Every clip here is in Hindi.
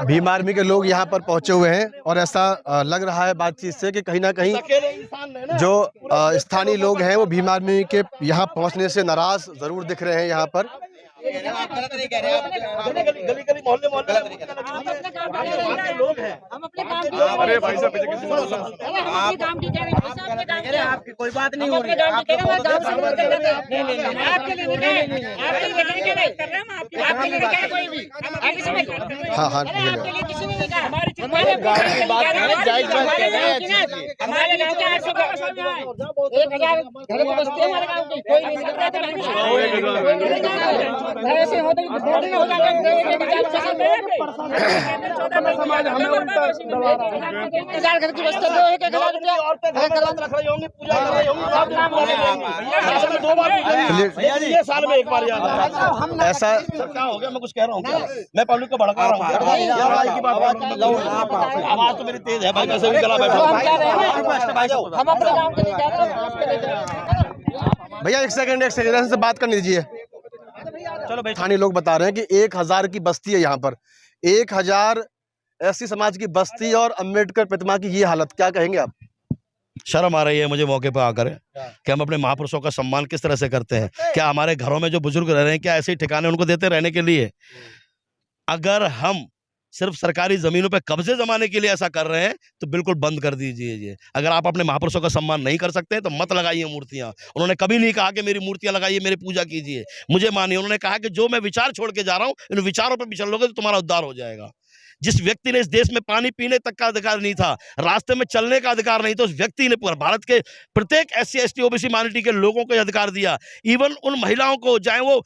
भीम आर्मी के लोग यहाँ पर पहुंचे हुए हैं और ऐसा लग रहा है बातचीत से कि कहीं ना कहीं जो स्थानीय लोग हैं वो भीम आर्मी के यहाँ पहुंचने से नाराज जरूर दिख रहे हैं। यहाँ पर आप गलत नहीं कह रहे हैं, गली गली मोहल्ले मोहल्ले लोग हैं। हम अपने काम की अरे भाई साहब आपकी कोई बात नहीं हो रही हाँ हाँ हमारे गाँव के 800 1000 घर में बसते हैं हमारे गाँव की, कोई नहीं कर रहा था। घर की बस्ते ये साल में एक बार ऐसा क्या हो गया? मैं कुछ कह रहा हूँ, मैं पब्लिक को भड़का रहा हूँ। आवाज तो मेरी तेज है भाई, वैसे भी गला बैठा हम अपने काम के लिए जा रहे हैं। भैया एक सेकंड से बात करने दीजिए। चलो भाई, स्थानीय लोग बता रहे हैं कि 1000 की बस्ती है यहाँ पर, 1000 एससी समाज की बस्ती और अम्बेडकर प्रतिमा की ये हालत, क्या कहेंगे आप? शर्म आ रही है मुझे मौके पर आकर कि हम अपने महापुरुषों का सम्मान किस तरह से करते हैं। क्या हमारे घरों में जो बुजुर्ग रह रहे हैं, क्या ऐसे ही ठिकाने उनको देते रहने के लिए? अगर हम सिर्फ सरकारी जमीनों पे कब्जे जमाने के लिए ऐसा कर रहे हैं तो बिल्कुल बंद कर दीजिए ये। अगर आप अपने महापुरुषों का सम्मान नहीं कर सकते तो मत लगाइए मूर्तियां। उन्होंने कभी नहीं कहा कि मेरी मूर्तियां लगाइए, मेरी पूजा कीजिए, मुझे मानिए। उन्होंने कहा कि जो मैं विचार छोड़ के जा रहा हूं, इन विचारों पर भी चलोगे तो तुम्हारा उद्धार हो जाएगा। जिस व्यक्ति ने इस देश में पानी पीने तक का अधिकार नहीं था, रास्ते में चलने का अधिकार नहीं था, उस व्यक्ति ने पूरा भारत के प्रत्येक SC ST OBC माइनॉरिटी के लोगों को अधिकार दिया। इवन उन महिलाओं को, चाहे वो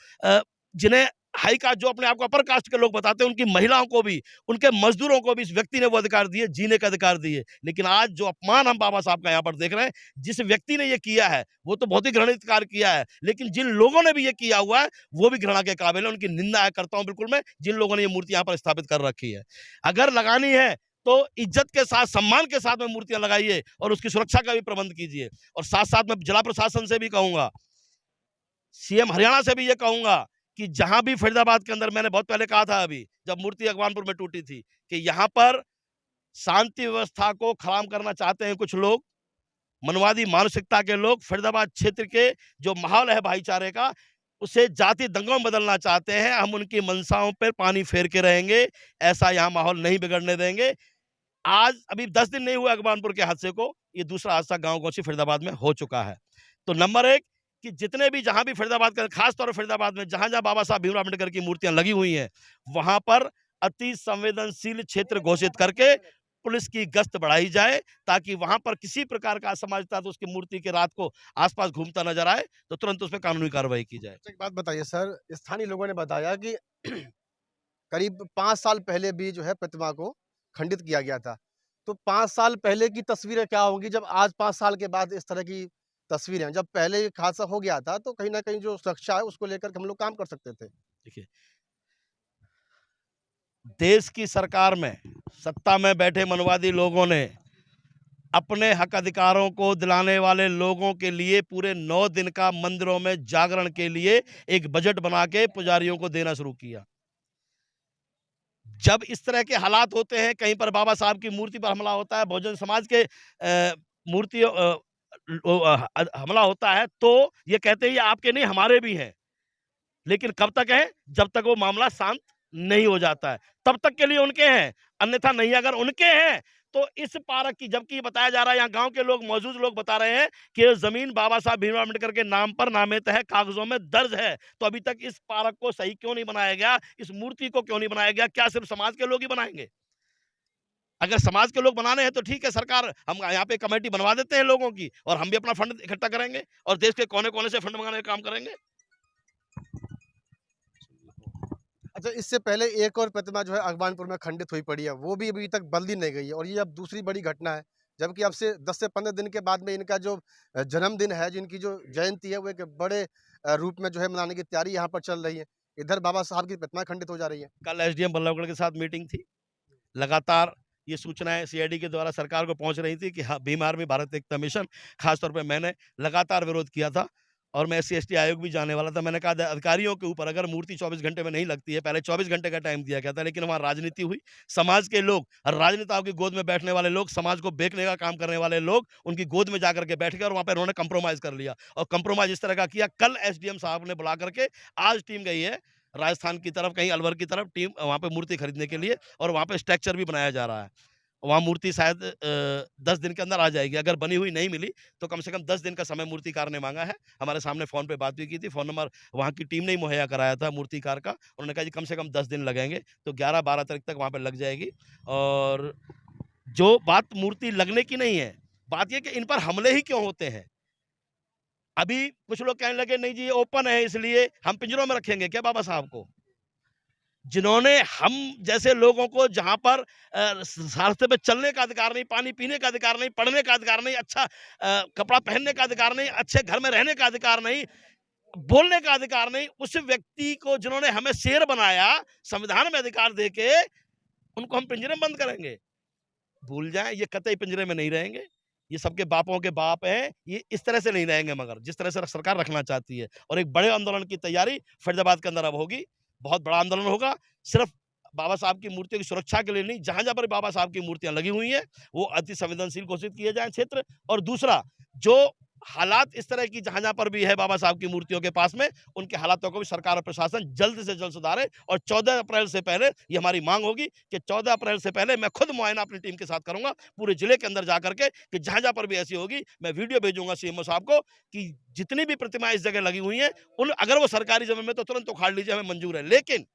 जिन्हें हाई कास्ट, जो अपने आप को अपर कास्ट के लोग बताते हैं, उनकी महिलाओं को भी, उनके मजदूरों को भी इस व्यक्ति ने वो अधिकार दिए, जीने का अधिकार दिए। लेकिन आज जो अपमान हम बाबा साहब का यहाँ पर देख रहे हैं, जिस व्यक्ति ने ये किया है वो तो बहुत ही घृणित कार्य किया है, लेकिन जिन लोगों ने भी ये किया हुआ है वो भी घृणा के काबिल है। उनकी निंदा करता हूँ बिल्कुल मैं, जिन लोगों ने ये मूर्ति यहाँ पर स्थापित कर रखी है। अगर लगानी है तो इज्जत के साथ, सम्मान के साथ में मूर्तियां लगाइए और उसकी सुरक्षा का भी प्रबंध कीजिए। और साथ साथ में जिला प्रशासन से भी कहूंगा, CM हरियाणा से भी ये कहूंगा कि जहां भी फरीदाबाद के अंदर, मैंने बहुत पहले कहा था, अभी जब मूर्ति अगवानपुर में टूटी थी, कि यहां पर शांति व्यवस्था को खराब करना चाहते हैं कुछ लोग, मनवादी मानसिकता के लोग। फरीदाबाद क्षेत्र के जो माहौल है भाईचारे का, उसे जाति दंगों में बदलना चाहते हैं। हम उनकी मंशाओं पर पानी फेर के रहेंगे, ऐसा यहाँ माहौल नहीं बिगड़ने देंगे। आज अभी 10 दिन नहीं हुए अगवानपुर के हादसे को, ये दूसरा हादसा गांव गौची फरीदाबाद में हो चुका है। तो नंबर 1 कि जितने भी, जहां भी फरीदाबाद का, खासतौर पर फरीदाबाद में जहां जहां बाबा साहब भीमराव अम्बेडकर की मूर्तियां लगी हुई हैं, वहां पर अति संवेदनशील क्षेत्र घोषित करके पुलिस की गश्त बढ़ाई जाए, ताकि वहां पर किसी प्रकार का असामाजिकता, तो उसकी मूर्ति के रात को आसपास घूमता नजर आए तो तुरंत उस पर कानूनी कार्रवाई की जाए। एक बात बताइए सर, स्थानीय लोगों ने बताया कि करीब 5 साल पहले भी जो है प्रतिमा को खंडित किया गया था। तो 5 साल पहले की तस्वीरें क्या होंगी जब आज 5 साल के बाद इस तरह की तस्वीरें हैं? जब पहले ये हादसा हो गया था तो कहीं ना कहीं जो सुरक्षा है उसको लेकर हम लोग काम कर सकते थे। देखिए, देश की सरकार में, सत्ता में बैठे मनवादी लोगों ने अपने हक अधिकारों को दिलाने वाले लोगों के लिए पूरे 9 दिन का मंदिरों में जागरण के लिए एक बजट बना के पुजारियों को देना शुरू किया। जब इस तरह के हालात होते हैं, कहीं पर बाबा साहब की मूर्ति पर हमला होता है, बहुजन समाज के मूर्ति हमला होता है, तो ये कहते हैं ये आपके नहीं हमारे भी हैं। लेकिन कब तक है? जब तक वो मामला शांत नहीं हो जाता है, तब तक के लिए उनके हैं, अन्यथा नहीं। अगर उनके हैं तो इस पार्क की, जबकि बताया जा रहा है, यहाँ गांव के लोग, मौजूद लोग बता रहे हैं कि जमीन बाबा साहब भीमराव अम्बेडकर के नाम पर नामित है, कागजों में दर्ज है, तो अभी तक इस पार्क को सही क्यों नहीं बनाया गया? इस मूर्ति को क्यों नहीं बनाया गया? क्या सिर्फ समाज के लोग ही बनाएंगे? अगर समाज के लोग बनाने हैं तो ठीक है, सरकार, हम यहाँ पे कमेटी बनवा देते हैं लोगों की, और हम भी अपना फंड इकट्ठा करेंगे और देश के कोने कोने से फंड मंगाने का काम करेंगे। अच्छा, इससे पहले एक और प्रतिमा जो है अगवानपुर में खंडित हुई पड़ी है, वो भी अभी तक बदली नहीं गई है, और ये अब दूसरी बड़ी घटना है। जबकि अब से 10 से 15 दिन के बाद में इनका जो जन्मदिन है, जिनकी जो जयंती है, वो एक बड़े रूप में जो है मनाने की तैयारी यहाँ पर चल रही है। इधर बाबा साहब की प्रतिमा खंडित हो जा रही है। कल SDM बल्लभगढ़ के साथ मीटिंग थी, लगातार ये सूचनाएं CID के द्वारा सरकार को पहुंच रही थी कि हाँ, भीम आर्मी भारत एकता मिशन, खासतौर पे मैंने लगातार विरोध किया था, और मैं SC/ST आयोग भी जाने वाला था। मैंने कहा अधिकारियों के ऊपर अगर मूर्ति 24 घंटे में नहीं लगती है, पहले 24 घंटे का टाइम दिया गया था, लेकिन वहाँ राजनीति हुई। समाज के लोग और राजनेताओं की गोद में बैठने वाले लोग, समाज को बेचने का काम करने वाले लोग उनकी गोद में जाकर के बैठ गए और वहाँ पे उन्होंने कंप्रोमाइज़ कर लिया और कंप्रोमाइज़ इस तरह का किया। कल SDM साहब ने बुला करके आज टीम गई है राजस्थान की तरफ, कहीं अलवर की तरफ टीम वहाँ पे मूर्ति खरीदने के लिए और वहाँ पे स्ट्रक्चर भी बनाया जा रहा है। वहाँ मूर्ति शायद 10 दिन के अंदर आ जाएगी। अगर बनी हुई नहीं मिली तो कम से कम 10 दिन का समय मूर्तिकार ने मांगा है। हमारे सामने फ़ोन पे बात भी की थी, फ़ोन नंबर वहाँ की टीम ने ही मुहैया कराया था मूर्तिकार का। उन्होंने कहा जी कम से कम 10 दिन लगेंगे, तो 11-12 तारीख तक वहाँ पे लग जाएगी। और जो बात मूर्ति लगने की नहीं है, बात ये कि इन पर हमले ही क्यों होते हैं? अभी कुछ लोग कहने लगे नहीं जी ये ओपन है इसलिए हम पिंजरों में रखेंगे क्या बाबा साहब को? जिन्होंने हम जैसे लोगों को जहाँ पर रास्ते पे चलने का अधिकार नहीं, पानी पीने का अधिकार नहीं, पढ़ने का अधिकार नहीं, अच्छा कपड़ा पहनने का अधिकार नहीं, अच्छे घर में रहने का अधिकार नहीं, बोलने का अधिकार नहीं, उस व्यक्ति को जिन्होंने हमें शेर बनाया, संविधान में अधिकार देके उनको हम पिंजरे में बंद करेंगे? भूल जाएं, ये कतई पिंजरे में नहीं रहेंगे। ये सबके बापों के बाप हैं, ये इस तरह से नहीं रहेंगे मगर जिस तरह से सरकार रखना चाहती है। और एक बड़े आंदोलन की तैयारी फरीदाबाद के अंदर अब होगी। बहुत बड़ा आंदोलन होगा, सिर्फ बाबा साहब की मूर्तियों की सुरक्षा के लिए नहीं, जहाँ-जहाँ पर बाबा साहब की मूर्तियाँ लगी हुई हैं, वो अति संवेदनशील घोषित किए जाएँ क्षेत्र। और दूसरा, जो हालात इस तरह की जहाँ-जहाँ पर भी है बाबा साहब की मूर्तियों के पास में, उनके हालातों को भी सरकार और प्रशासन जल्द से जल्द सुधारे। और 14 अप्रैल से पहले ये हमारी मांग होगी कि 14 अप्रैल से पहले मैं खुद मुआयना अपनी टीम के साथ करूँगा, पूरे जिले के अंदर जाकर के, कि जहाँ-जहाँ पर भी ऐसी होगी, मैं वीडियो भेजूँगा CMO साहब को कि जितनी भी प्रतिमाएँ इस जगह लगी हुई हैं, उन अगर वो सरकारी ज़मीन में तो तुरंत उखाड़ लीजिए, हमें मंजूर है। लेकिन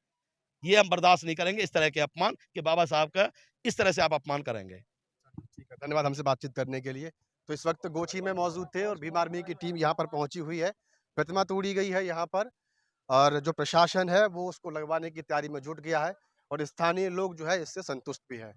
ये हम बर्दाश्त नहीं करेंगे इस तरह के अपमान कि बाबा साहब का इस तरह से आप अपमान करेंगे। ठीक है, धन्यवाद हमसे बातचीत करने के लिए। तो इस वक्त गोची में मौजूद थे और भीम आर्मी की टीम यहाँ पर पहुँची हुई है। प्रतिमा तोड़ी गई है यहाँ पर और जो प्रशासन है वो उसको लगवाने की तैयारी में जुट गया है और स्थानीय लोग जो है इससे संतुष्ट भी है।